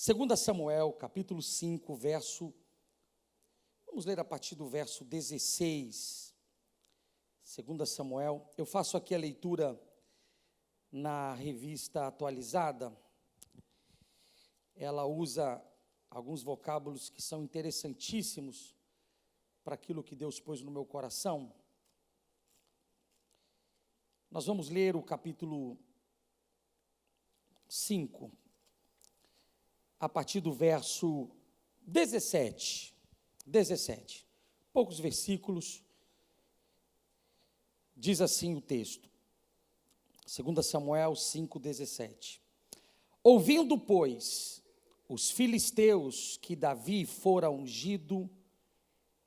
2 Samuel, capítulo 5, vamos ler a partir do verso 16. 2 Samuel, eu faço aqui a leitura na revista atualizada. Ela usa alguns vocábulos que são interessantíssimos para aquilo que Deus pôs no meu coração. Nós vamos ler o capítulo 5, a partir do verso 17, poucos versículos, diz assim o texto, 2 Samuel 5,17. Ouvindo, pois, os filisteus que Davi fora ungido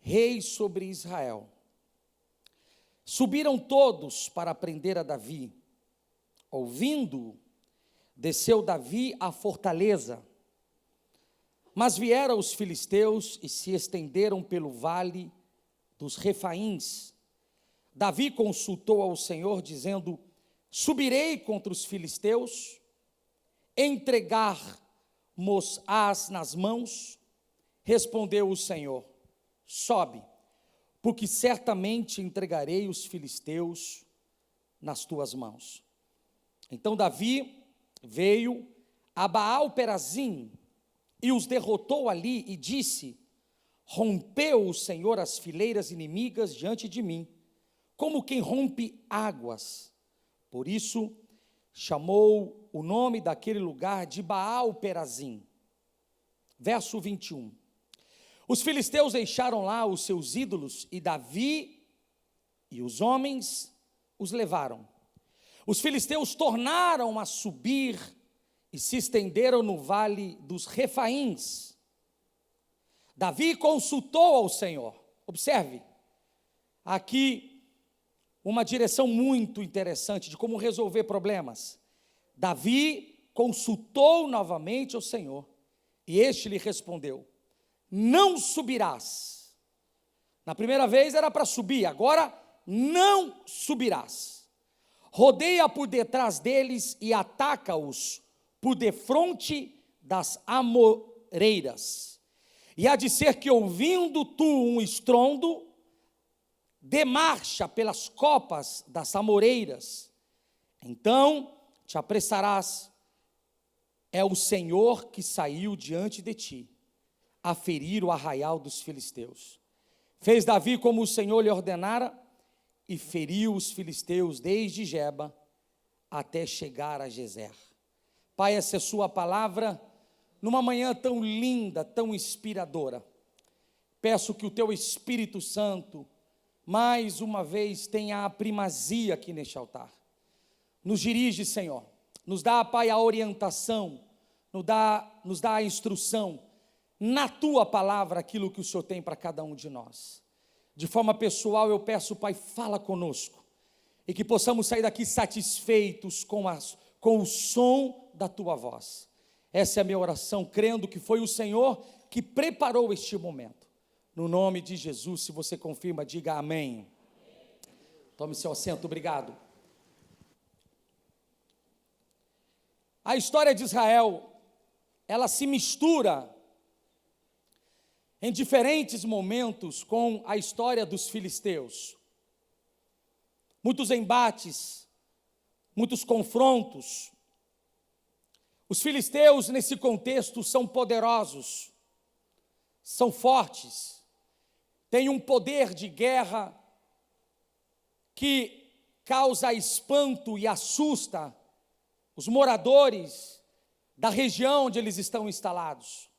rei sobre Israel, subiram todos para prender a Davi. Ouvindo, desceu Davi à fortaleza, mas vieram os filisteus e se estenderam pelo vale dos Refaíns. Davi consultou ao Senhor, dizendo: subirei contra os filisteus, entregar-mos-ás nas mãos? Respondeu o Senhor: sobe, porque certamente entregarei os filisteus nas tuas mãos. Então Davi veio a Baal-Perazim e os derrotou ali e disse: rompeu o Senhor as fileiras inimigas diante de mim, como quem rompe águas. Por isso chamou o nome daquele lugar de Baal-Perazim. Verso 21. Os filisteus deixaram lá os seus ídolos e Davi e os homens os levaram. Os filisteus tornaram a subir e se estenderam no vale dos Refaíns. Davi consultou ao Senhor. Observe, aqui uma direção muito interessante de como resolver problemas. Davi consultou novamente ao Senhor e este lhe respondeu: não subirás. Na primeira vez era para subir, agora não subirás. Rodeia por detrás deles e ataca-os por defronte das amoreiras. E há de ser que, ouvindo tu um estrondo, dê marcha pelas copas das amoreiras. Então te apressarás. É o Senhor que saiu diante de ti a ferir o arraial dos filisteus. Fez Davi como o Senhor lhe ordenara e feriu os filisteus desde Geba até chegar a Gezer. Pai, essa é a sua palavra, numa manhã tão linda, tão inspiradora. Peço que o teu Espírito Santo, mais uma vez, tenha a primazia aqui neste altar. Nos dirige, Senhor, nos dá, Pai, a orientação, nos dá a instrução, na tua palavra, aquilo que o Senhor tem para cada um de nós. De forma pessoal, eu peço, Pai, fala conosco, e que possamos sair daqui satisfeitos com o som da tua voz. Essa é a minha oração, crendo que foi o Senhor que preparou este momento. No nome de Jesus, se você confirma, diga amém. Tome seu assento, obrigado. A história de Israel, ela se mistura em diferentes momentos com a história dos filisteus. Muitos embates, muitos confrontos. Os filisteus, nesse contexto, são poderosos, são fortes, têm um poder de guerra que causa espanto e assusta os moradores da região onde eles estão instalados.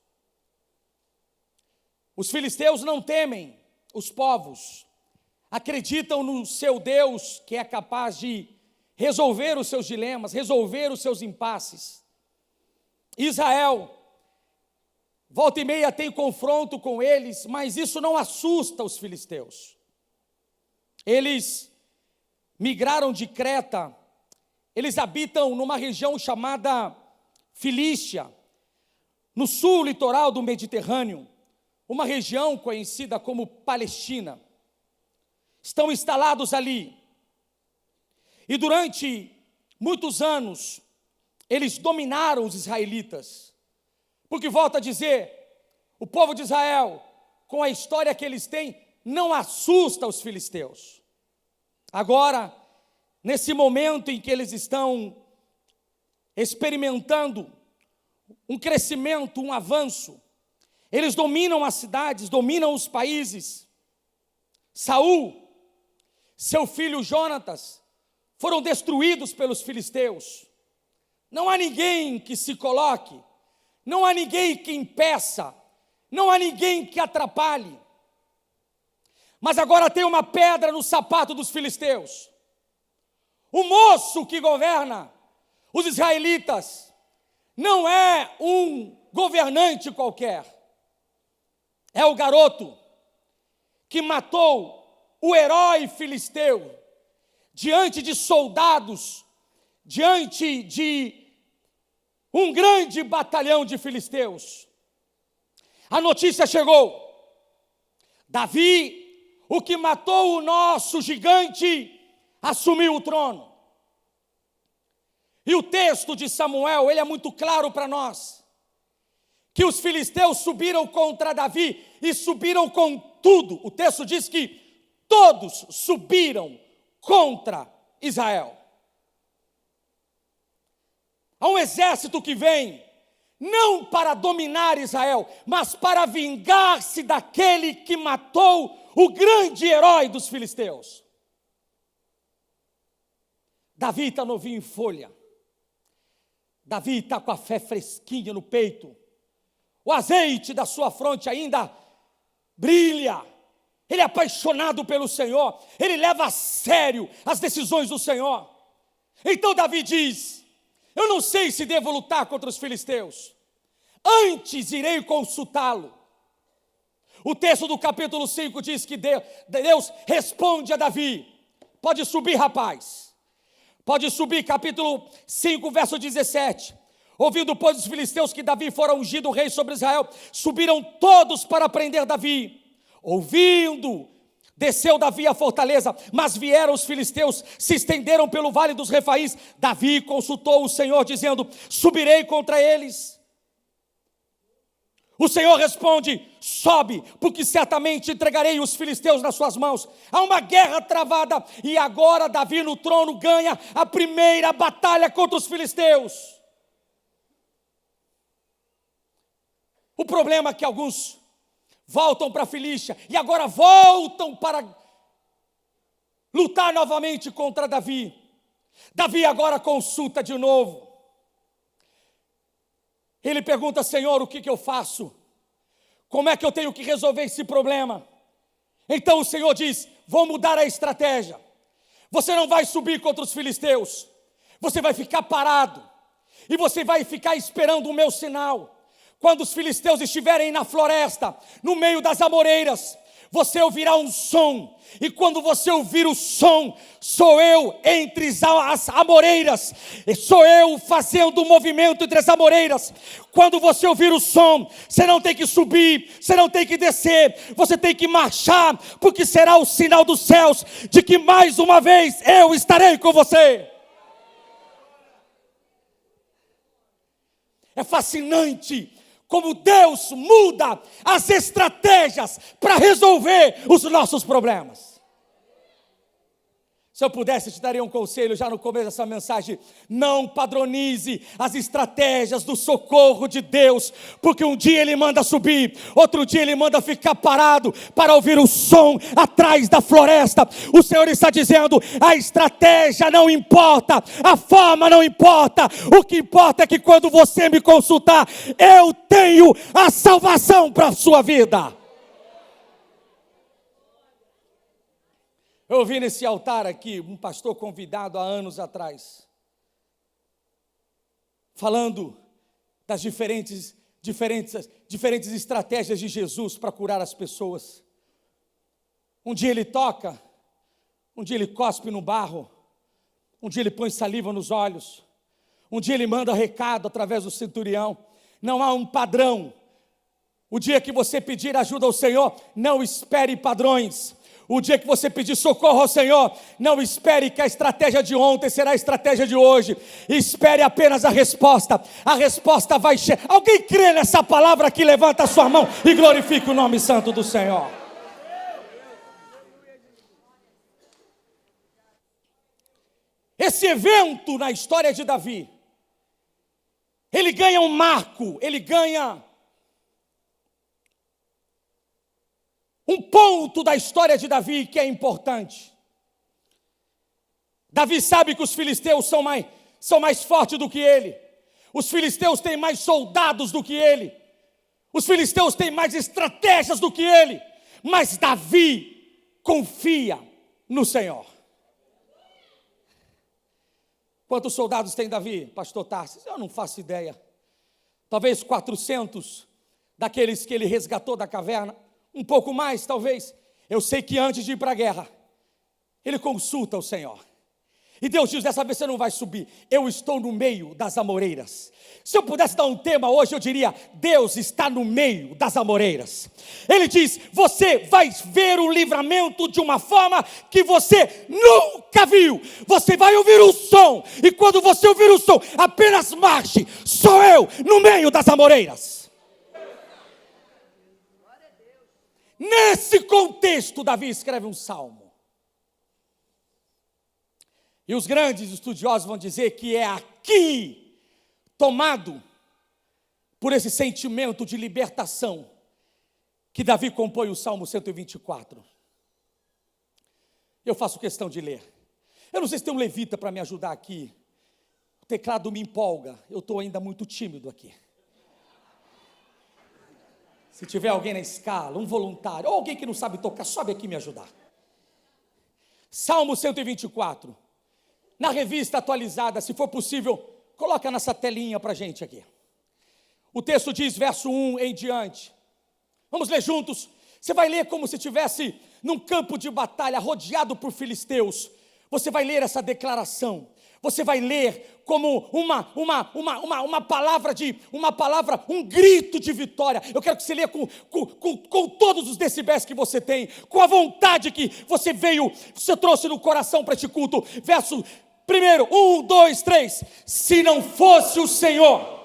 Os filisteus não temem os povos, acreditam no seu Deus que é capaz de resolver os seus dilemas, resolver os seus impasses. Israel, volta e meia tem confronto com eles, mas isso não assusta os filisteus. Eles migraram de Creta, eles habitam numa região chamada Filístia, no sul litoral do Mediterrâneo, uma região conhecida como Palestina. Estão instalados ali. E durante muitos anos, eles dominaram os israelitas. Porque, volto a dizer, o povo de Israel, com a história que eles têm, não assusta os filisteus. Agora, nesse momento em que eles estão experimentando um crescimento, um avanço, eles dominam as cidades, dominam os países. Saul, seu filho Jonatas, foram destruídos pelos filisteus. Não há ninguém que se coloque, não há ninguém que impeça, não há ninguém que atrapalhe. Mas agora tem uma pedra no sapato dos filisteus. O moço que governa os israelitas não é um governante qualquer. É o garoto que matou o herói filisteu diante de soldados, diante de um grande batalhão de filisteus. A notícia chegou: Davi, o que matou o nosso gigante, assumiu o trono. E o texto de Samuel, ele é muito claro para nós, que os filisteus subiram contra Davi, e subiram com tudo. O texto diz que todos subiram contra Israel. Há um exército que vem, não para dominar Israel, mas para vingar-se daquele que matou o grande herói dos filisteus. Davi está novinho em folha. Davi está com a fé fresquinha no peito. O azeite da sua fronte ainda brilha. Ele é apaixonado pelo Senhor. Ele leva a sério as decisões do Senhor. Então Davi diz: eu não sei se devo lutar contra os filisteus. Antes irei consultá-lo. O texto do capítulo 5 diz que Deus responde a Davi: pode subir, rapaz. Pode subir, capítulo 5, verso 17. Ouvindo, pois, os filisteus que Davi fora ungido rei sobre Israel, subiram todos para prender Davi. Ouvindo, desceu Davi à fortaleza, mas vieram os filisteus, se estenderam pelo vale dos Refaís. Davi consultou o Senhor, dizendo: subirei contra eles. O Senhor responde: sobe, porque certamente entregarei os filisteus nas suas mãos. Há uma guerra travada, e agora Davi no trono ganha a primeira batalha contra os filisteus. O problema é que alguns voltam para a Filístia, e agora voltam para lutar novamente contra Davi. Davi agora consulta de novo. Ele pergunta: Senhor, o que eu faço? Como é que eu tenho que resolver esse problema? Então o Senhor diz: vou mudar a estratégia. Você não vai subir contra os filisteus. Você vai ficar parado. E você vai ficar esperando o meu sinal. Quando os filisteus estiverem na floresta, no meio das amoreiras, você ouvirá um som, e quando você ouvir o som, sou eu entre as amoreiras, sou eu fazendo o movimento entre as amoreiras. Quando você ouvir o som, você não tem que subir, você não tem que descer, você tem que marchar, porque será o sinal dos céus, de que mais uma vez eu estarei com você. É fascinante como Deus muda as estratégias para resolver os nossos problemas. Se eu pudesse, te daria um conselho já no começo dessa mensagem: não padronize as estratégias do socorro de Deus, porque um dia Ele manda subir, outro dia Ele manda ficar parado para ouvir o som atrás da floresta. O Senhor está dizendo: a estratégia não importa, a forma não importa, o que importa é que quando você me consultar, eu tenho a salvação para a sua vida. Eu ouvi nesse altar aqui um pastor convidado há anos atrás, falando das diferentes estratégias de Jesus para curar as pessoas. Um dia ele toca, um dia ele cospe no barro, um dia ele põe saliva nos olhos, um dia ele manda recado através do centurião. Não há um padrão. O dia que você pedir ajuda ao Senhor, não espere padrões. O dia que você pedir socorro ao Senhor, não espere que a estratégia de ontem será a estratégia de hoje. Espere apenas a resposta. A resposta vai chegar. Alguém crê nessa palavra que levanta a sua mão e glorifique o nome santo do Senhor. Esse evento na história de Davi, ele ganha um marco, ele ganha um ponto da história de Davi que é importante. Davi sabe que os filisteus são mais fortes do que ele. Os filisteus têm mais soldados do que ele. Os filisteus têm mais estratégias do que ele. Mas Davi confia no Senhor. Quantos soldados tem Davi, pastor Tarsis? Eu não faço ideia. Talvez 400 daqueles que ele resgatou da caverna. Um pouco mais, talvez. Eu sei que antes de ir para a guerra, ele consulta o Senhor. E Deus diz, dessa vez você não vai subir. Eu estou no meio das amoreiras. Se eu pudesse dar um tema hoje, eu diria, Deus está no meio das amoreiras. Ele diz, você vai ver o livramento de uma forma que você nunca viu. Você vai ouvir o som. E quando você ouvir o som, apenas marche. Sou eu no meio das amoreiras. Nesse contexto, Davi escreve um salmo. E os grandes estudiosos vão dizer que é aqui, tomado por esse sentimento de libertação, que Davi compõe o Salmo 124. Eu faço questão de ler. Eu não sei se tem um levita para me ajudar aqui. O teclado me empolga. Eu estou ainda muito tímido aqui. Se tiver alguém na escala, um voluntário, ou alguém que não sabe tocar, sobe aqui me ajudar. Salmo 124. Na revista atualizada, se for possível, coloca nessa telinha para a gente aqui. O texto diz, verso 1 em diante. Vamos ler juntos. Você vai ler como se estivesse num campo de batalha, rodeado por filisteus. Você vai ler essa declaração. Você vai ler como uma palavra, um grito de vitória. Eu quero que você leia com todos os decibéis que você tem, com a vontade que você trouxe no coração para este culto. Verso primeiro, 1, 2, 3. Se não fosse o Senhor.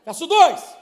Verso 2.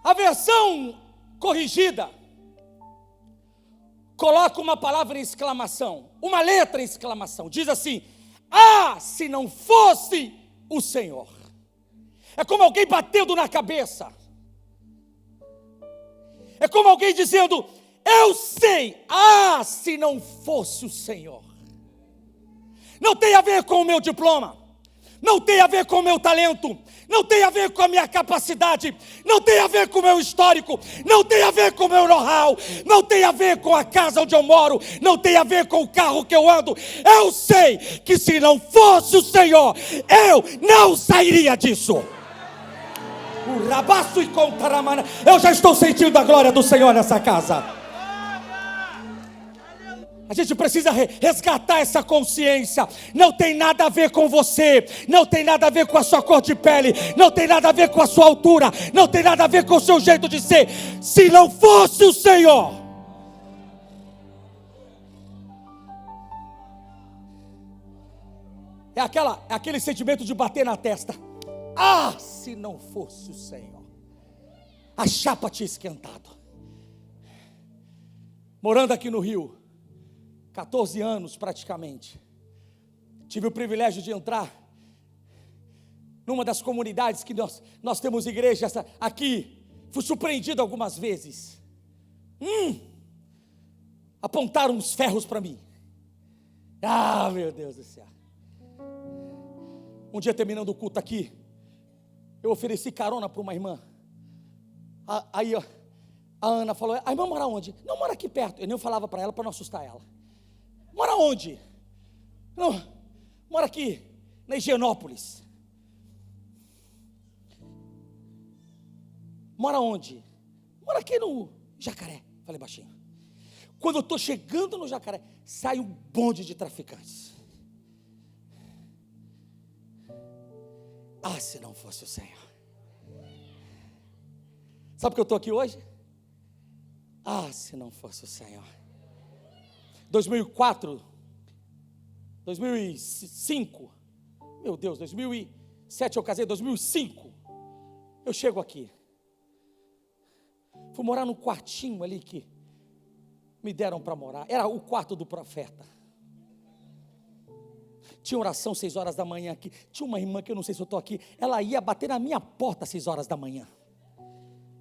A versão corrigida coloca uma palavra em exclamação, uma letra em exclamação. Diz assim: ah, se não fosse o Senhor. É como alguém batendo na cabeça. É como alguém dizendo: eu sei, ah, se não fosse o Senhor. Não tem a ver com o meu diploma, não tem a ver com o meu talento, não tem a ver com a minha capacidade, não tem a ver com o meu histórico, não tem a ver com o meu know-how, não tem a ver com a casa onde eu moro, não tem a ver com o carro que eu ando. Eu sei que se não fosse o Senhor, eu não sairia disso. O rabaço e contaramana. Eu já estou sentindo a glória do Senhor nessa casa. A gente precisa resgatar essa consciência. Não tem nada a ver com você, não tem nada a ver com a sua cor de pele, não tem nada a ver com a sua altura, não tem nada a ver com o seu jeito de ser. Se não fosse o Senhor. É aquele sentimento de bater na testa. Ah, se não fosse o Senhor. A chapa tinha esquentado. morando aqui no Rio, 14 anos praticamente, tive o privilégio de entrar numa das comunidades que nós temos igreja aqui. Fui surpreendido algumas vezes. Apontaram uns ferros para mim. Ah, meu Deus do céu. Um dia, terminando o culto aqui, eu ofereci carona para uma irmã. Aí a Ana falou: a irmã mora onde? Não, mora aqui perto. Eu nem falava para ela, para não assustar ela. Mora onde? Não, mora aqui, na Higienópolis. Mora onde? Mora aqui no Jacaré. Falei baixinho. Quando eu estou chegando no Jacaré, sai um bonde de traficantes. Ah, se não fosse o Senhor. Sabe por que eu estou aqui hoje? Ah, se não fosse o Senhor. 2004, 2005, meu Deus, 2007 eu casei, 2005, eu chego aqui. Fui morar num quartinho ali que me deram para morar. Era o quarto do profeta. Tinha oração 6 horas da manhã aqui. Tinha uma irmã que eu não sei se eu estou aqui. Ela ia bater na minha porta às 6 horas da manhã.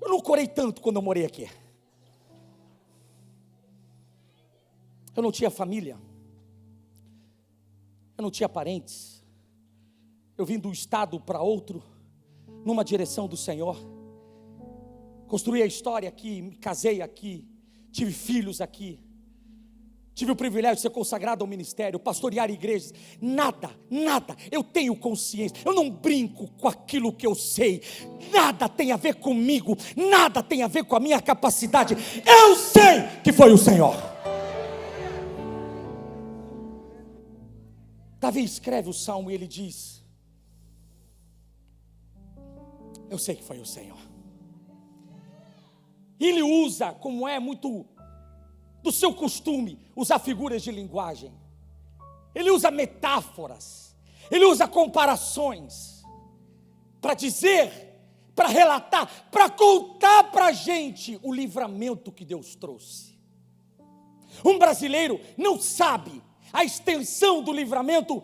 Eu não corei tanto quando eu morei aqui. Eu não tinha família. Eu não tinha parentes. Eu vim de um estado para outro, numa direção do Senhor. Construí a história aqui, me casei aqui, tive filhos aqui. Tive o privilégio de ser consagrado ao ministério, pastorear igrejas. Nada, eu tenho consciência. Eu não brinco com aquilo que eu sei. Nada tem a ver comigo. Nada tem a ver com a minha capacidade. Eu sei que foi o Senhor. Davi escreve o salmo e ele diz: eu sei que foi o Senhor. Ele usa, como é muito do seu costume, usar figuras de linguagem. Ele usa metáforas, ele usa comparações, para dizer, para relatar, para contar para a gente o livramento que Deus trouxe. Um brasileiro não sabe a extensão do livramento,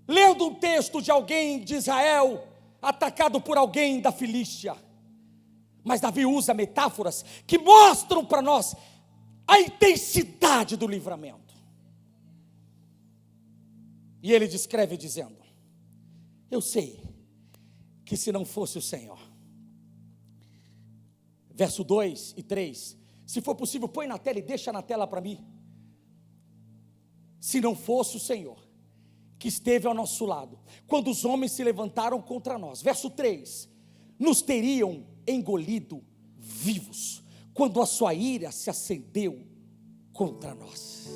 lendo um texto de alguém de Israel, atacado por alguém da Filístia. Mas Davi usa metáforas que mostram para nós a intensidade do livramento. E ele descreve dizendo: eu sei que se não fosse o Senhor. Verso 2 e 3. Se for possível, põe na tela e deixa na tela para mim. Se não fosse o Senhor que esteve ao nosso lado, quando os homens se levantaram contra nós. Verso 3. Nos teriam engolido vivos, quando a sua ira se acendeu contra nós.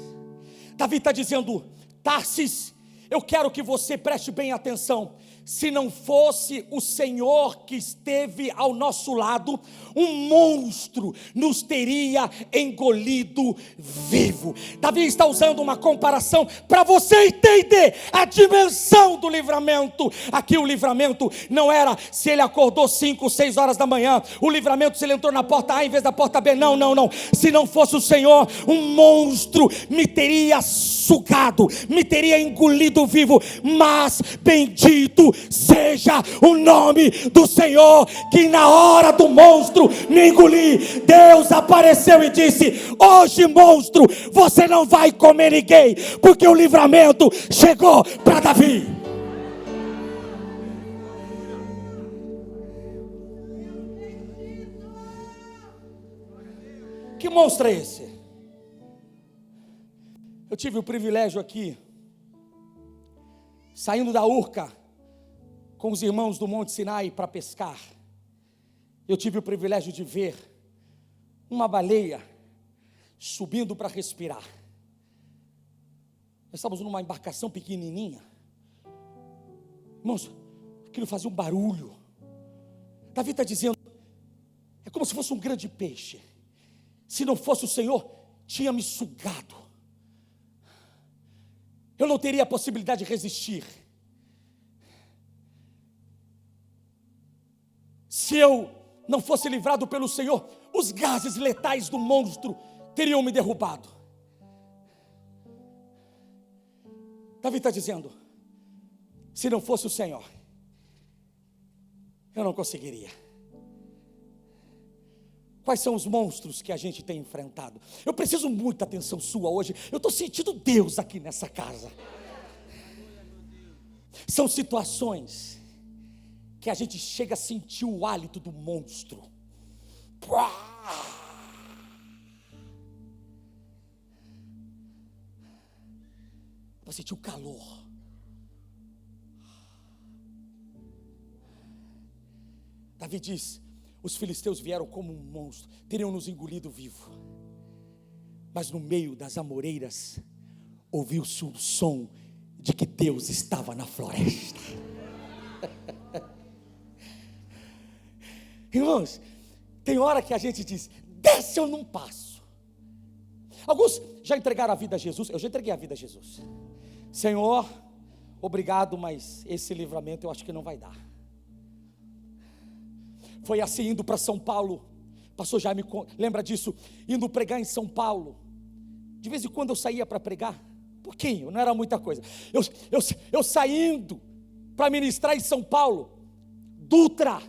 Davi está dizendo: Tarsis, eu quero que você preste bem atenção. Se não fosse o Senhor que esteve ao nosso lado, um monstro nos teria engolido vivo. Davi está usando uma comparação para você entender a dimensão do livramento. Aqui o livramento não era se ele acordou 5, 6 horas da manhã. O livramento se ele entrou na porta A em vez da porta B. Não. Se não fosse o Senhor, um monstro me teria sugado, me teria engolido vivo. Mas bendito seja o nome do Senhor, que na hora do monstro me engolir, Deus apareceu e disse: hoje, monstro, você não vai comer ninguém, porque o livramento chegou para Davi. Que monstro é esse? Eu tive o privilégio aqui, saindo da Urca, com os irmãos do Monte Sinai para pescar. Eu tive o privilégio de ver uma baleia subindo para respirar. Nós estávamos numa embarcação pequenininha. Irmãos, aquilo fazia um barulho. Davi está dizendo: é como se fosse um grande peixe. Se não fosse o Senhor, tinha me sugado. Eu não teria a possibilidade de resistir. Se eu não fosse livrado pelo Senhor, os gases letais do monstro teriam me derrubado. Davi está dizendo: se não fosse o Senhor, eu não conseguiria. Quais são os monstros que a gente tem enfrentado? Eu preciso muita atenção sua hoje. Eu estou sentindo Deus aqui nessa casa. São situações que a gente chega a sentir o hálito do monstro. Vai sentir o calor. Davi diz: os filisteus vieram como um monstro, teriam nos engolido vivo. Mas no meio das amoreiras, ouviu-se um som de que Deus estava na floresta. Irmãos, tem hora que a gente diz: desce eu não passo. Alguns já entregaram a vida a Jesus. Eu já entreguei a vida a Jesus. Senhor, obrigado, mas esse livramento eu acho que não vai dar. Foi assim, indo para São Paulo. Pastor Jaime lembra disso, indo pregar em São Paulo. De vez em quando eu saía para pregar, pouquinho, não era muita coisa. Eu saindo para ministrar em São Paulo, Dutra.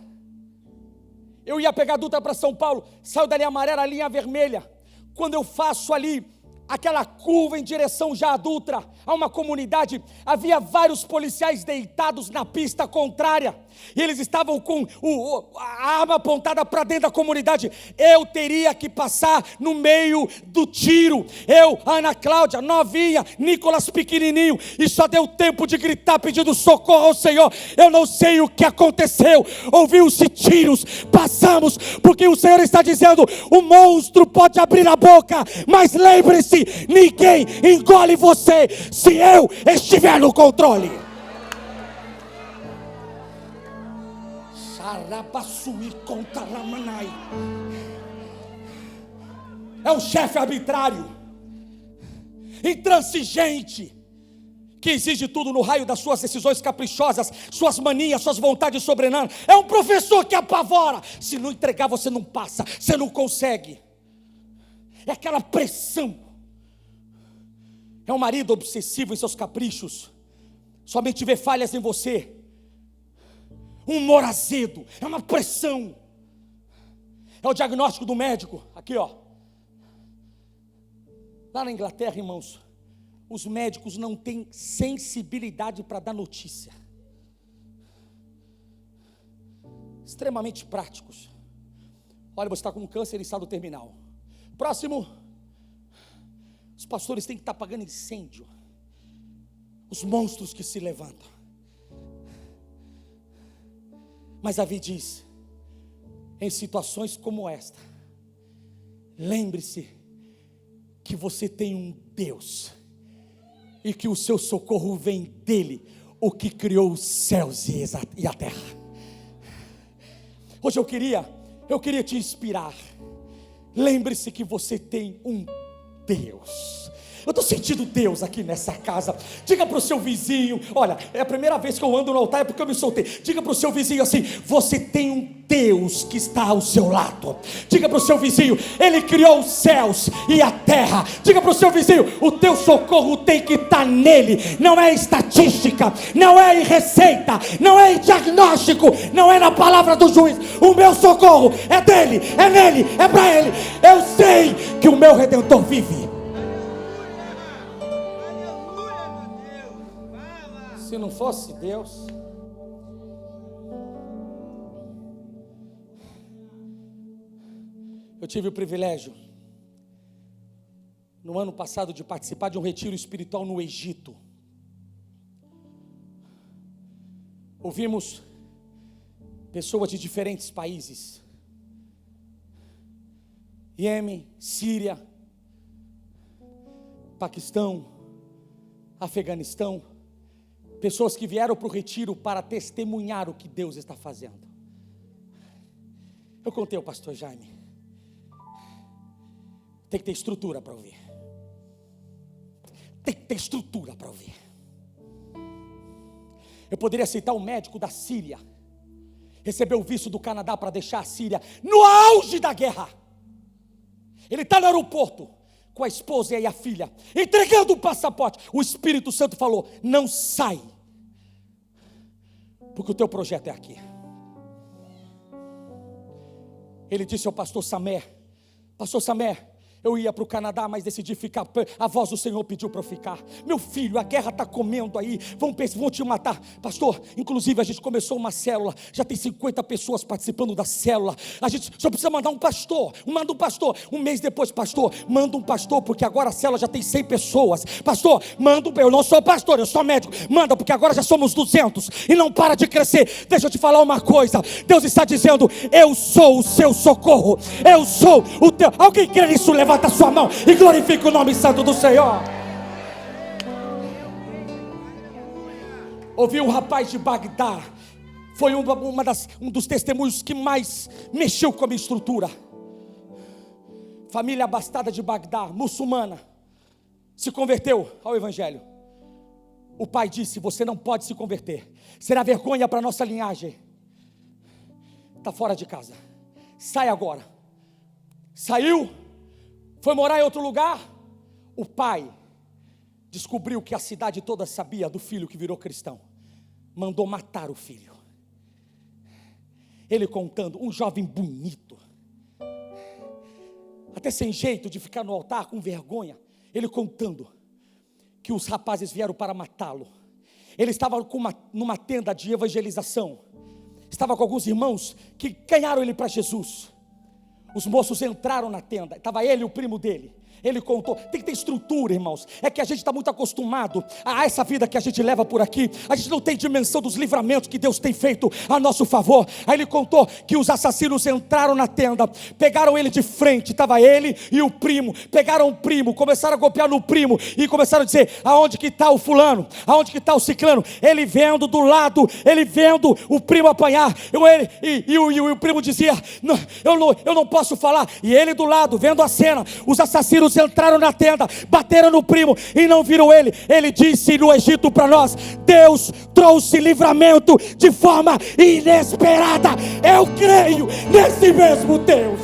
Eu ia pegar Dutra para São Paulo, saio da linha amarela, a linha vermelha. Quando eu faço ali aquela curva em direção já a Dutra, a uma comunidade, havia vários policiais deitados na pista contrária, e eles estavam com a arma apontada para dentro da comunidade. Eu teria que passar no meio do tiro, eu, Ana Cláudia, novinha, Nicolas pequenininho, e só deu tempo de gritar pedindo socorro ao Senhor. Eu não sei o que aconteceu, ouviu-se tiros, passamos, porque o Senhor está dizendo: o monstro pode abrir a boca, mas lembre-se, ninguém engole você se eu estiver no controle. É um chefe arbitrário, intransigente, que exige tudo no raio das suas decisões caprichosas, suas manias, suas vontades sobrehumanas. É um professor que apavora. Se não entregar, você não passa, você não consegue. É aquela pressão. É um marido obsessivo em seus caprichos, somente vê falhas em você. Um humor azedo, é uma pressão. É o diagnóstico do médico. Aqui, ó. Lá na Inglaterra, irmãos, os médicos não têm sensibilidade para dar notícia. Extremamente práticos. Olha, você está com câncer em estado terminal. Próximo. Os pastores têm que estar apagando incêndio. Os monstros que se levantam. Mas Davi diz: em situações como esta, lembre-se que você tem um Deus, e que o seu socorro vem dele, o que criou os céus e a terra. Hoje eu queria te inspirar. Lembre-se que você tem um Deus. Eu estou sentindo Deus aqui nessa casa. Diga para o seu vizinho: olha, é a primeira vez que eu ando no altar, é porque eu me soltei. Diga para o seu vizinho assim: você tem um Deus que está ao seu lado. Diga para o seu vizinho: Ele criou os céus e a terra. Diga para o seu vizinho: o teu socorro tem que estar nele. Não é estatística, não é em receita, não é em diagnóstico, não é na palavra do juiz. O meu socorro é dele, é nele, é para ele. Eu sei que o meu Redentor vive. Se não fosse Deus, eu tive o privilégio, no ano passado, de participar de um retiro espiritual no Egito. Ouvimos pessoas de diferentes países: Iêmen, Síria, Paquistão, Afeganistão. Pessoas que vieram para o retiro para testemunhar o que Deus está fazendo. Eu contei ao pastor Jaime: tem que ter estrutura para ouvir. Tem que ter estrutura para ouvir. Eu poderia aceitar um médico da Síria, receber o visto do Canadá para deixar a Síria no auge da guerra. Ele está no aeroporto, com a esposa e a filha, entregando o passaporte. O Espírito Santo falou: não sai, porque o teu projeto é aqui. Ele disse ao pastor Samé: pastor Samé, eu ia para o Canadá, mas decidi ficar. A voz do Senhor pediu para eu ficar. Meu filho, a guerra está comendo aí, vão te matar. Pastor, inclusive a gente começou uma célula, já tem 50 pessoas participando da célula. A gente só precisa mandar um pastor. Manda um pastor. Um mês depois, pastor, manda um pastor, porque agora a célula já tem 100 pessoas. Pastor, eu não sou pastor, eu sou médico. Manda, porque agora já somos 200 e não para de crescer. Deixa eu te falar uma coisa. Deus está dizendo: eu sou o seu socorro, eu sou o teu. Alguém crê nisso? Levanta a sua mão e glorifique o nome santo do Senhor. Ouvi um rapaz de Bagdá, foi um dos testemunhos que mais mexeu com a minha estrutura. Família abastada de Bagdá, muçulmana, se converteu ao Evangelho. O pai disse: você não pode se converter, será vergonha para a nossa linhagem. Está fora de casa, sai agora. Saiu, foi morar em outro lugar. O pai descobriu que a cidade toda sabia do filho que virou cristão. Mandou matar o filho. Ele contando, um jovem bonito, até sem jeito de ficar no altar, com vergonha. Ele contando que os rapazes vieram para matá-lo. Ele estava numa tenda de evangelização. Estava com alguns irmãos que ganharam ele para Jesus. Os moços entraram na tenda, estava ele e o primo dele. Ele contou, tem que ter estrutura, irmãos. É que a gente está muito acostumado a essa vida que a gente leva por aqui. A gente não tem dimensão dos livramentos que Deus tem feito a nosso favor. Aí ele contou que os assassinos entraram na tenda, pegaram ele de frente, estava ele e o primo. Pegaram o primo, começaram a golpear no primo e começaram a dizer: aonde que está o fulano? Aonde que está o ciclano? Ele vendo do lado, ele vendo o primo apanhar. O primo dizia: não, eu não posso falar. E ele do lado, vendo a cena. Os assassinos entraram na tenda, bateram no primo e não viram ele. Ele disse no Egito para nós: Deus trouxe livramento de forma inesperada. Eu creio nesse mesmo Deus.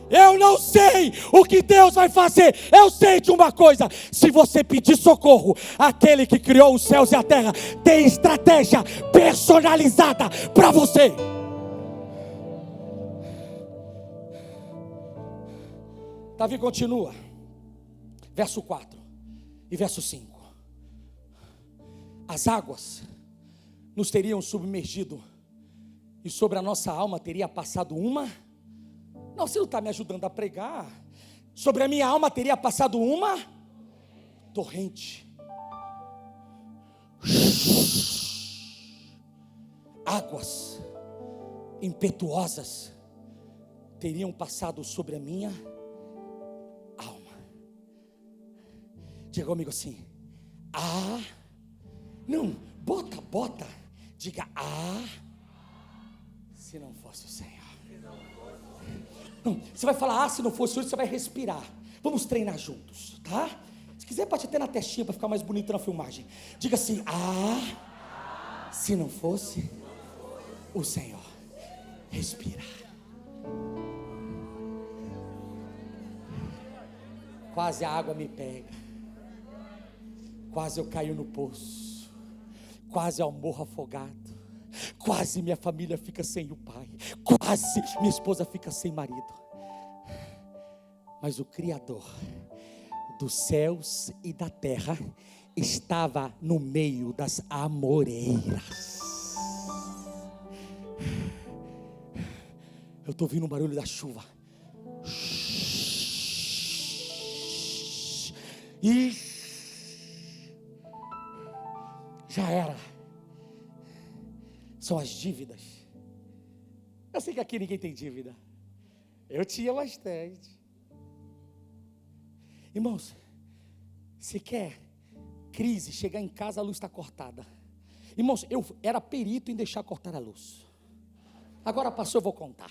Eu não sei o que Deus vai fazer. Eu sei de uma coisa: se você pedir socorro, aquele que criou os céus e a terra tem estratégia personalizada para você. Davi continua, verso 4 e verso 5. As águas nos teriam submergido e sobre a nossa alma teria passado uma... Não, você não está me ajudando a pregar. Sobre a minha alma teria passado uma torrente. Águas impetuosas teriam passado sobre a minha alma. Diga comigo assim: ah, não, bota, diga: ah, se não fosse o Senhor. Não, você vai falar: ah, se não fosse hoje, você vai respirar. Vamos treinar juntos, tá? Se quiser pode até na testinha para ficar mais bonito na filmagem. Diga assim: ah, se não fosse o Senhor. Respirar. Quase a água me pega, quase eu caio no poço, quase eu morro afogado, quase minha família fica sem o pai, quase minha esposa fica sem marido. Mas o Criador dos céus e da terra estava no meio das amoreiras. Eu estou ouvindo o barulho da chuva. E já era. São as dívidas. Eu sei que aqui ninguém tem dívida. Eu tinha bastante. Irmãos, se quer crise, chegar em casa, a luz está cortada. Irmãos, eu era perito em deixar cortar a luz. Agora passou, eu vou contar.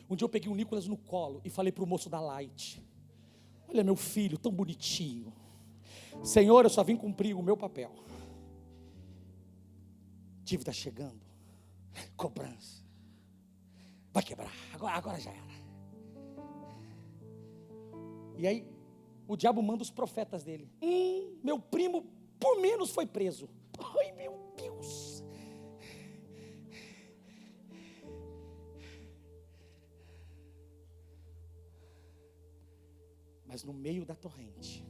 Um dia eu peguei o Nicolas no colo e falei para o moço da Light: olha meu filho, tão bonitinho. Senhor, eu só vim cumprir o meu papel dívida chegando, cobrança, vai quebrar, agora já era. E aí, o diabo manda os profetas dele. Meu primo, por menos, foi preso. Ai, meu Deus. Mas no meio da torrente,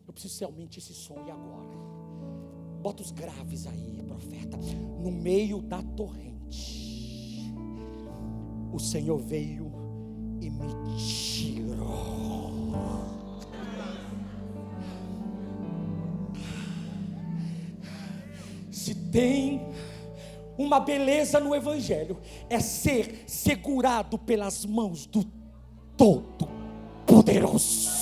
eu preciso que você aumente esse som e agora. Bota os graves aí, profeta. No meio da torrente, o Senhor veio e me tirou. Se tem uma beleza no Evangelho, é ser segurado pelas mãos do Todo-Poderoso.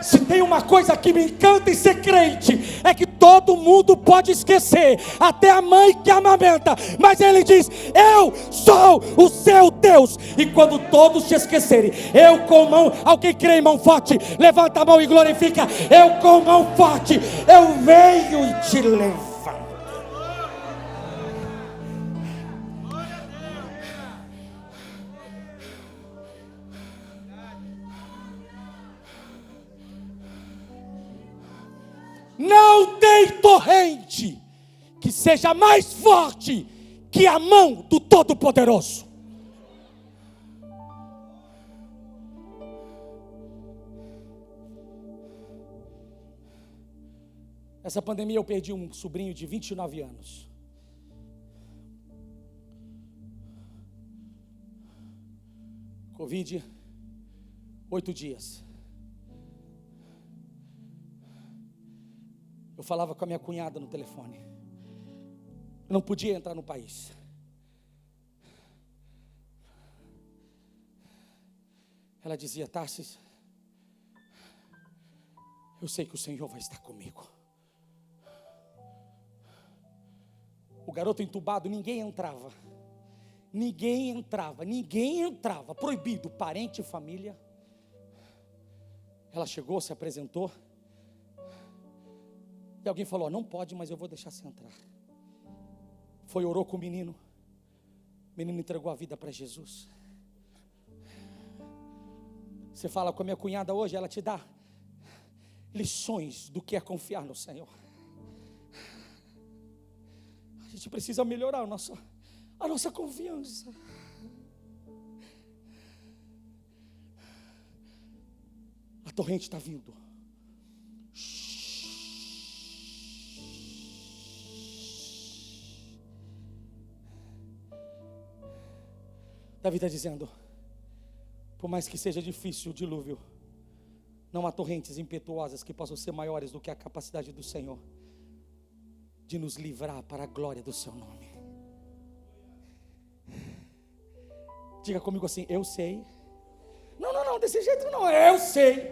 Se tem uma coisa que me encanta em ser crente, é que todo mundo pode esquecer, até a mãe que amamenta, mas ele diz: eu sou o seu Deus. E quando todos te esquecerem, eu com mão, alguém crê em mão forte, levanta a mão e glorifica. Eu com mão forte, eu venho e te levanto. Não tem torrente que seja mais forte que a mão do Todo-Poderoso. Essa pandemia eu perdi um sobrinho de 29 anos. Covid, 8 dias. Eu falava com a minha cunhada no telefone. Eu não podia entrar no país. Ela dizia: Tarsis, eu sei que o Senhor vai estar comigo. O garoto entubado, ninguém entrava. Ninguém entrava. Proibido, parente e família. Ela chegou, se apresentou. E alguém falou: não pode, mas eu vou deixar você entrar. Foi, orou com o menino. O menino entregou a vida para Jesus. Você fala com a minha cunhada hoje, ela te dá lições do que é confiar no Senhor. A gente precisa melhorar a nossa confiança. A torrente está vindo. Davi está dizendo: por mais que seja difícil o dilúvio, não há torrentes impetuosas que possam ser maiores do que a capacidade do Senhor de nos livrar para a glória do seu nome. Diga comigo assim: eu sei. Não, desse jeito não. Eu sei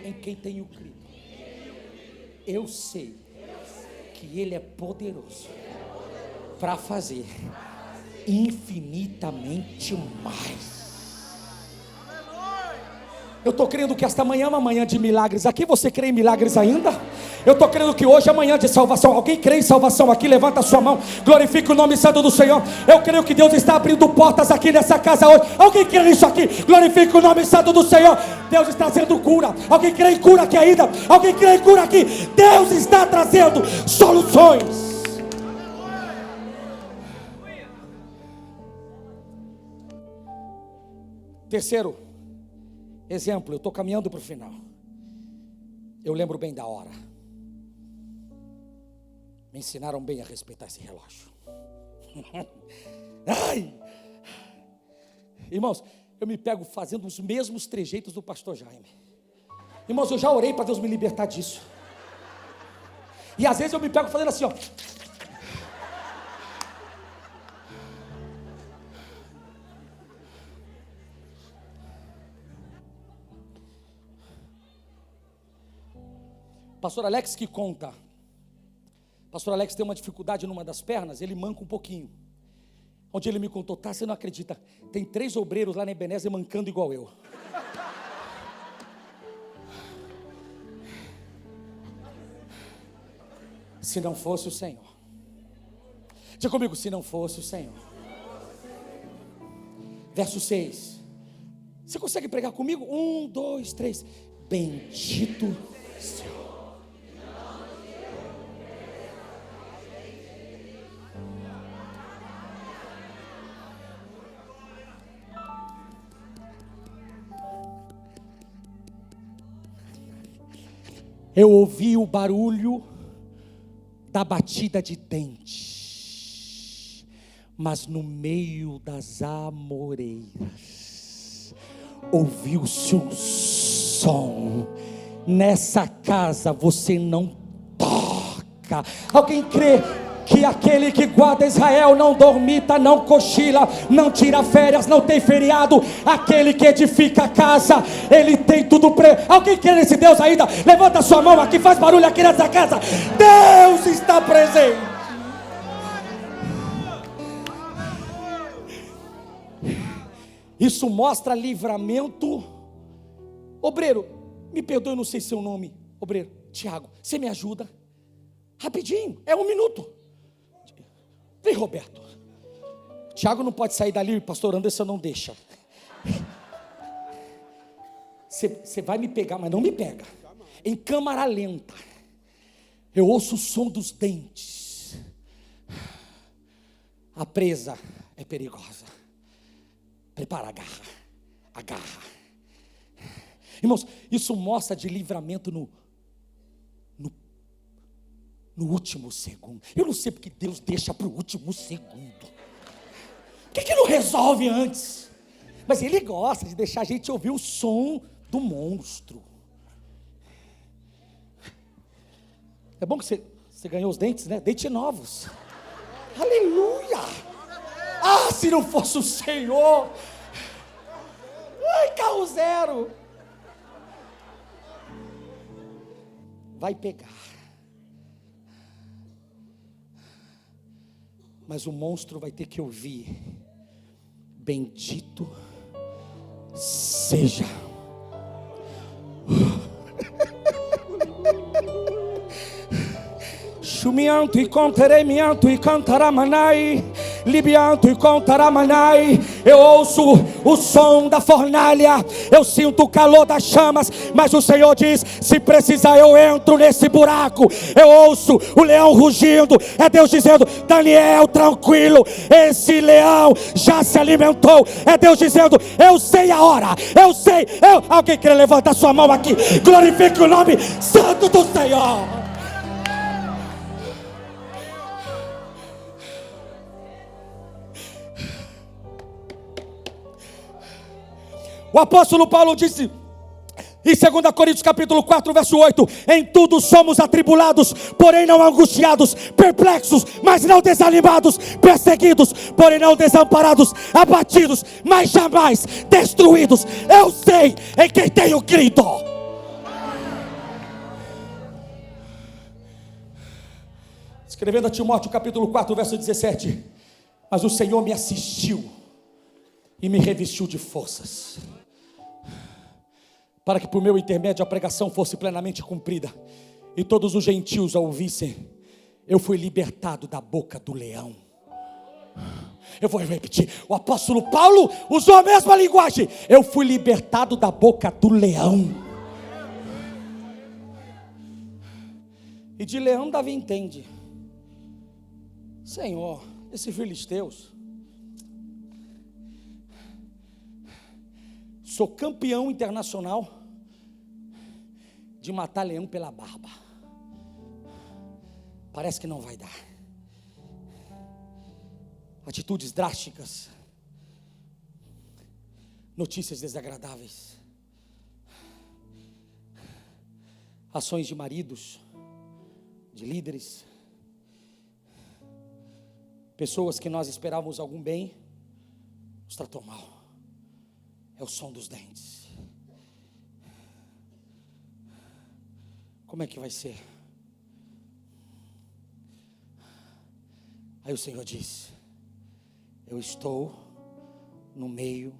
em quem tenho crido. Eu sei que Ele é poderoso para fazer infinitamente mais. Eu estou crendo que esta manhã é uma manhã de milagres aqui. Você crê em milagres ainda? Eu estou crendo que hoje é manhã de salvação. Alguém crê em salvação aqui? Levanta a sua mão, glorifique o nome santo do Senhor. Eu creio que Deus está abrindo portas aqui nessa casa hoje. Alguém crê nisso aqui? Glorifique o nome santo do Senhor. Deus está trazendo cura. Alguém crê em cura aqui ainda? Alguém crê em cura aqui? Deus está trazendo soluções. Terceiro exemplo, eu estou caminhando para o final. Eu lembro bem da hora. Me ensinaram bem a respeitar esse relógio. Ai! Irmãos, eu me pego fazendo os mesmos trejeitos do pastor Jaime. Irmãos, eu já orei para Deus me libertar disso. E às vezes eu me pego fazendo assim, ó. Pastor Alex que conta. Pastor Alex tem uma dificuldade numa das pernas, ele manca um pouquinho. Onde ele me contou: tá, você não acredita, tem 3 obreiros lá na Ebenezer mancando igual eu. Se não fosse o Senhor. Diga comigo, se não fosse o Senhor. Verso 6. Você consegue pregar comigo? 1, 2, 3. Bendito Senhor. Eu ouvi o barulho da batida de dentes, mas no meio das amoreiras ouviu-se um som. Nessa casa você não toca. Alguém crê que aquele que guarda Israel não dormita, não cochila, não tira férias, não tem feriado? Aquele que edifica a casa, ele tem tudo Alguém crê nesse Deus ainda? Levanta a sua mão aqui, faz barulho aqui nessa casa. Deus está presente. Isso mostra livramento. Obreiro, me perdoe, eu não sei seu nome. Obreiro, Tiago, você me ajuda? Rapidinho, é 1 minuto. Vem, Roberto. Tiago não pode sair dali, pastor Anderson não deixa. Você vai me pegar, mas não me pega. Em câmara lenta. Eu ouço o som dos dentes. A presa é perigosa. Prepara a garra. A garra. Irmãos, isso mostra de livramento no último segundo. Eu não sei porque Deus deixa para o último segundo. Por que não resolve antes? Mas Ele gosta de deixar a gente ouvir o som do monstro. É bom que você ganhou os dentes, né? Dentes novos. Aleluia! Ah, se não fosse o Senhor! Ai, carro zero! Vai pegar. Mas o monstro vai ter que ouvir: bendito seja. Chumianto e conterei mianto e cantaramanai, libianto e contaramanai. Eu ouço o som da fornalha, eu sinto o calor das chamas, mas o Senhor diz: se precisar eu entro nesse buraco. Eu ouço o leão rugindo, é Deus dizendo: Daniel, tranquilo, esse leão já se alimentou. É Deus dizendo: eu sei a hora, eu sei. Alguém quer levantar sua mão aqui? Glorifique o nome santo do Senhor. O apóstolo Paulo disse em 2 Coríntios capítulo 4, verso 8: em tudo somos atribulados, porém não angustiados, perplexos, mas não desanimados, perseguidos, porém não desamparados, abatidos, mas jamais destruídos. Eu sei em quem tenho crido. Escrevendo a Timóteo capítulo 4, verso 17: mas o Senhor me assistiu e me revestiu de forças, para que por meu intermédio a pregação fosse plenamente cumprida e todos os gentios a ouvissem. Eu fui libertado da boca do leão. Eu vou repetir, o apóstolo Paulo usou a mesma linguagem. Eu fui libertado da boca do leão. E de leão Davi entende: Senhor, esses filisteus, sou campeão internacional de matar leão pela barba. Parece que não vai dar. Atitudes drásticas, notícias desagradáveis, ações de maridos, de líderes, pessoas que nós esperávamos algum bem, nos tratou mal. É o som dos dentes. Como é que vai ser? Aí o Senhor diz: eu estou no meio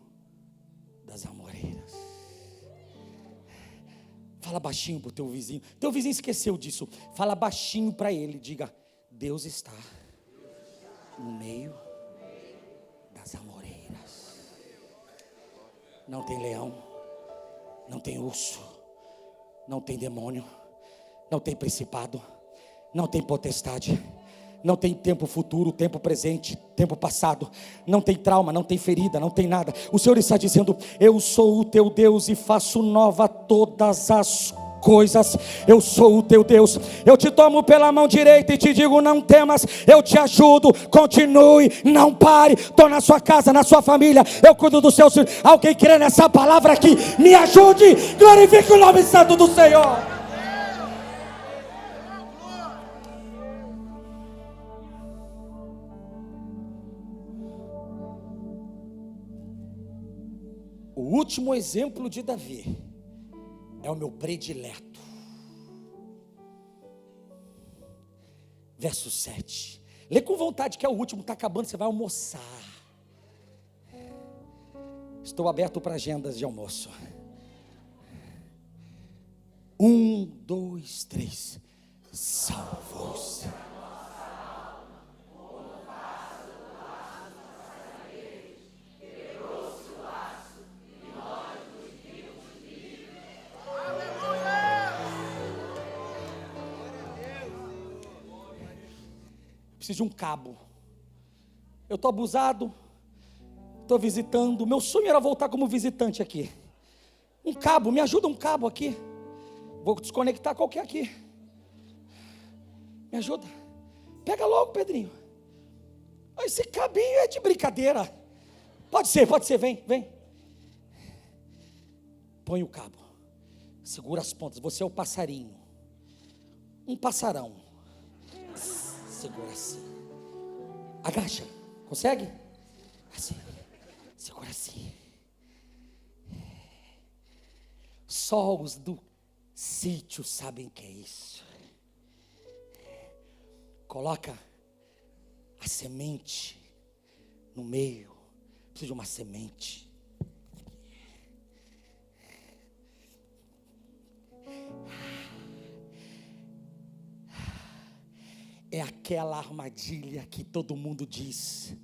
das amoreiras. Fala baixinho para o teu vizinho. Teu vizinho esqueceu disso. Fala baixinho para ele. Diga: Deus está no meio das amoreiras. Não tem leão, não tem urso, não tem demônio, não tem principado, não tem potestade, não tem tempo futuro, tempo presente, tempo passado, não tem trauma, não tem ferida, não tem nada. O Senhor está dizendo: eu sou o teu Deus e faço nova todas as coisas. Eu sou o teu Deus. Eu te tomo pela mão direita e te digo: não temas, eu te ajudo, continue, não pare. Estou na sua casa, na sua família, eu cuido dos seus filhos. Alguém crê nessa palavra aqui? Me ajude, glorifique o nome santo do Senhor. O último exemplo de Davi é o meu predileto. Verso 7. Lê com vontade, que é o último, está acabando, você vai almoçar. Estou aberto para agendas de almoço. 1, 2, 3. Salvou-se. Preciso de um cabo. Eu estou abusado, estou visitando. Meu sonho era voltar como visitante aqui. Um cabo, me ajuda um cabo aqui. Vou desconectar qualquer aqui. Me ajuda. Pega logo, Pedrinho. Esse cabinho é de brincadeira. Pode ser, vem. Põe o cabo. Segura as pontas. Você é o passarinho. Um passarão. Segura assim. Agacha. Consegue? Assim. Segura assim. Só os do sítio sabem que é isso. Coloca a semente no meio. Precisa de uma semente. É aquela armadilha que todo mundo diz: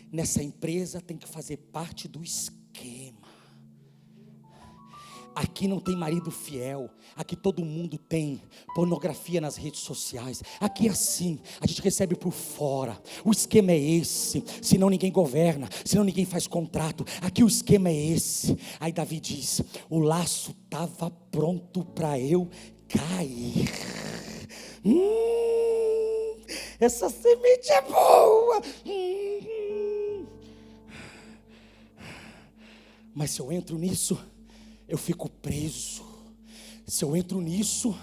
nessa empresa tem que fazer parte do esquema. Aqui não tem marido fiel. Aqui todo mundo tem pornografia nas redes sociais. Aqui é assim, a gente recebe por fora. O esquema é esse. Senão ninguém governa, senão ninguém faz contrato. Aqui o esquema é esse. Aí Davi diz: o laço estava pronto para eu cair. Essa semente é boa. Mas se eu entro nisso, eu fico preso. Se eu entro nisso,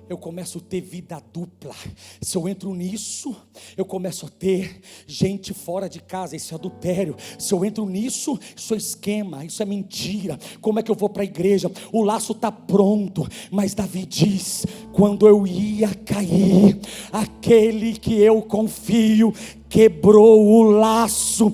eu começo a ter vida dupla. Se eu entro nisso, eu começo a ter gente fora de casa. Isso é adultério. Se eu entro nisso, isso é esquema, isso é mentira. Como é que eu vou para a igreja? O laço está pronto. Mas Davi diz: quando eu ia cair, aquele que eu confio quebrou o laço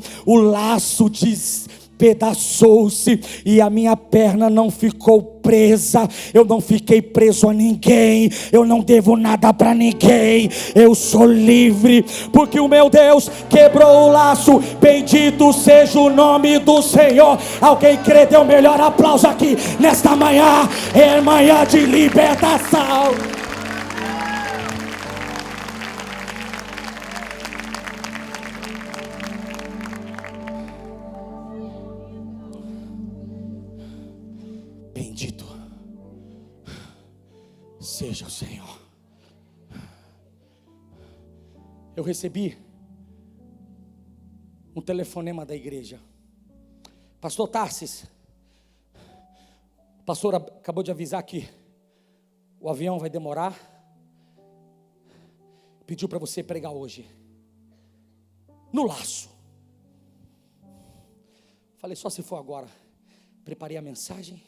despedaçou-se e a minha perna não ficou presa. Eu não fiquei preso a ninguém, eu não devo nada para ninguém, eu sou livre, porque o meu Deus quebrou o laço. Bendito seja o nome do Senhor. Alguém crê? Dê o melhor aplauso aqui nesta manhã. É manhã de libertação. Bendito seja o Senhor. Eu recebi um telefonema da igreja. Pastor Tarsis, o pastor acabou de avisar que o avião vai demorar. Pediu para você pregar hoje no laço. Falei: só se for agora. Preparei a mensagem.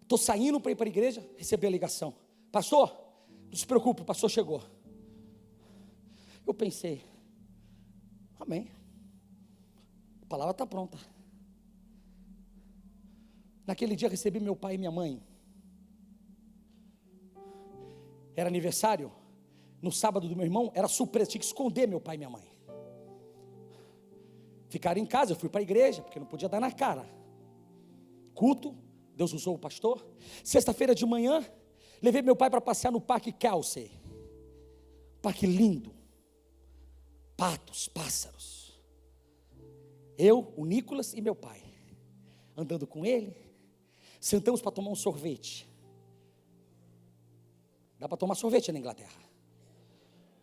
Estou saindo para ir para a igreja, recebi a ligação: pastor, não se preocupe, o pastor chegou. Eu pensei: amém, a palavra está pronta. Naquele dia recebi meu pai e minha mãe. Era aniversário. No sábado do meu irmão, era surpresa, tinha que esconder meu pai e minha mãe. Ficaram em casa, eu fui para a igreja, porque não podia dar na cara. Culto, Deus usou o pastor. Sexta-feira de manhã, levei meu pai para passear no Parque Kelsey. Parque lindo. Patos, pássaros. Eu, o Nicolas e meu pai. Andando com ele. Sentamos para tomar um sorvete. Dá para tomar sorvete na Inglaterra.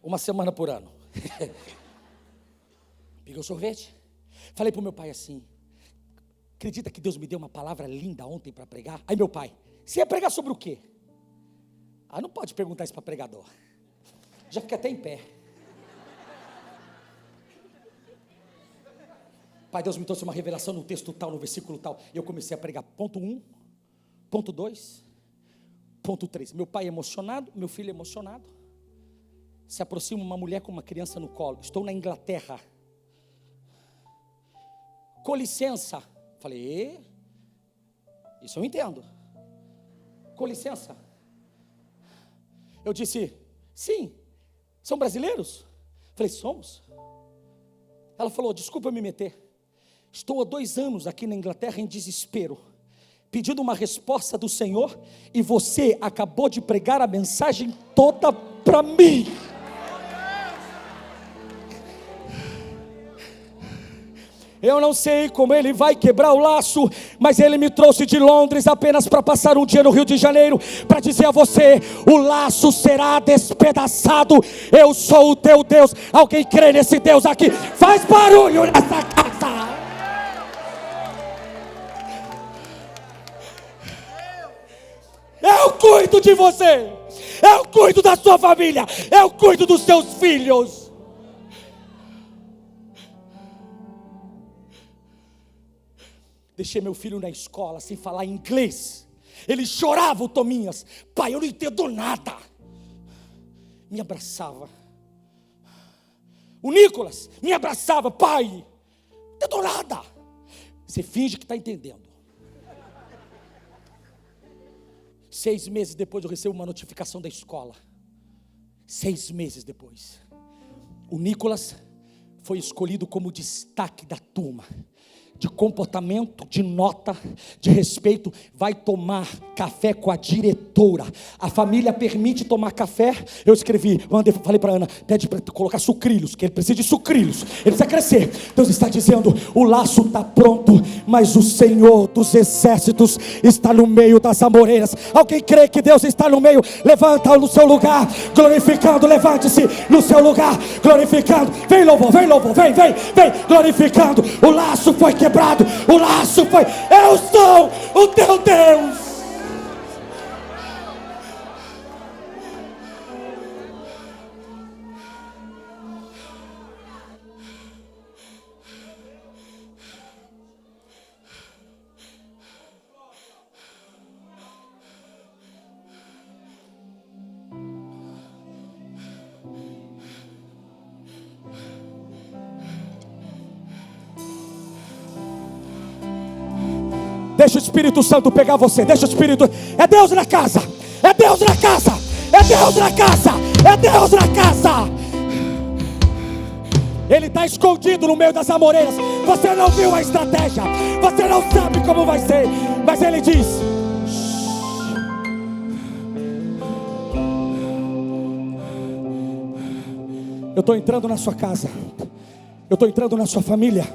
Uma semana por ano. Peguei o sorvete. Falei para o meu pai assim: acredita que Deus me deu uma palavra linda ontem para pregar? Aí meu pai: você ia pregar sobre o quê? Ah, não pode perguntar isso para pregador. Já fiquei até em pé. Pai, Deus me trouxe uma revelação no texto tal, no versículo tal. E eu comecei a pregar ponto 1, ponto 2, ponto 3. Meu pai emocionado, meu filho emocionado. Se aproxima uma mulher com uma criança no colo. Estou na Inglaterra. Com licença. Falei, isso eu entendo. Com licença. Eu disse, sim. São brasileiros? Falei, somos. Ela falou, desculpa me meter. Estou há 2 anos aqui na Inglaterra em desespero, pedindo uma resposta do Senhor, e você acabou de pregar a mensagem toda para mim. Eu não sei como ele vai quebrar o laço, mas ele me trouxe de Londres apenas para passar um dia no Rio de Janeiro, para dizer a você, o laço será despedaçado. Eu sou o teu Deus. Alguém crê nesse Deus aqui? Faz barulho nessa casa. Eu cuido de você, eu cuido da sua família, eu cuido dos seus filhos. Deixei meu filho na escola sem falar inglês. Ele chorava, o Tominhas. Pai, eu não entendo nada. Me abraçava. O Nicolas me abraçava. Pai, não entendo nada. Você finge que está entendendo. 6 meses depois eu recebo uma notificação da escola. 6 meses depois. O Nicolas foi escolhido como destaque da turma. De comportamento, de nota, de respeito, vai tomar café com a diretora. A família permite tomar café. Eu escrevi, falei para Ana, pede para colocar sucrilhos, que ele precisa de sucrilhos, ele precisa crescer. Deus está dizendo, o laço está pronto, mas o Senhor dos exércitos está no meio das amoreiras. Alguém crê que Deus está no meio? Levanta no seu lugar, glorificando, levante-se no seu lugar, glorificando. Vem louvor, vem, glorificando. O laço foi quebrado. O laço foi, eu sou o teu Deus. Deixa o Espírito Santo pegar você. Deixa o Espírito. É Deus na casa. É Deus na casa. É Deus na casa. É Deus na casa. Ele está escondido no meio das amoreiras. Você não viu a estratégia. Você não sabe como vai ser. Mas ele diz: eu estou entrando na sua casa. Eu estou entrando na sua família.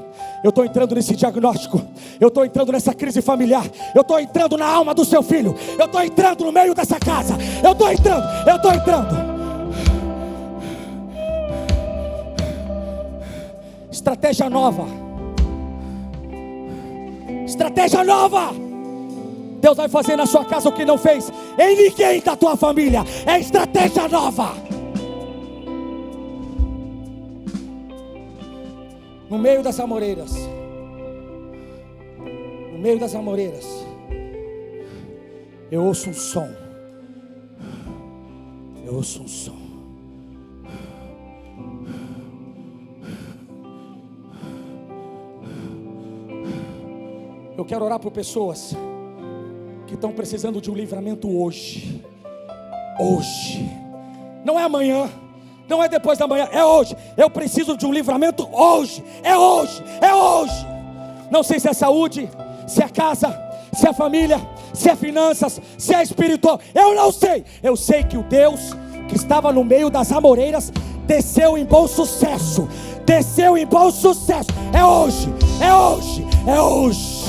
Eu estou entrando nesse diagnóstico. Eu estou entrando nessa crise familiar. Eu estou entrando na alma do seu filho. Eu estou entrando no meio dessa casa. Eu estou entrando. Estratégia nova. Estratégia nova. Deus vai fazer na sua casa o que não fez em ninguém da tua família. É estratégia nova. No meio das amoreiras, eu ouço um som. Eu quero orar por pessoas que estão precisando de um livramento hoje. Não é amanhã, Não é depois da manhã, é hoje. Eu preciso de um livramento hoje. É hoje, é hoje. Não sei se é saúde, se é casa, se é família, se é finanças, se é espiritual. Eu não sei. Eu sei que o Deus que estava no meio das amoreiras desceu em bom sucesso. Desceu em bom sucesso. É hoje, é hoje, é hoje.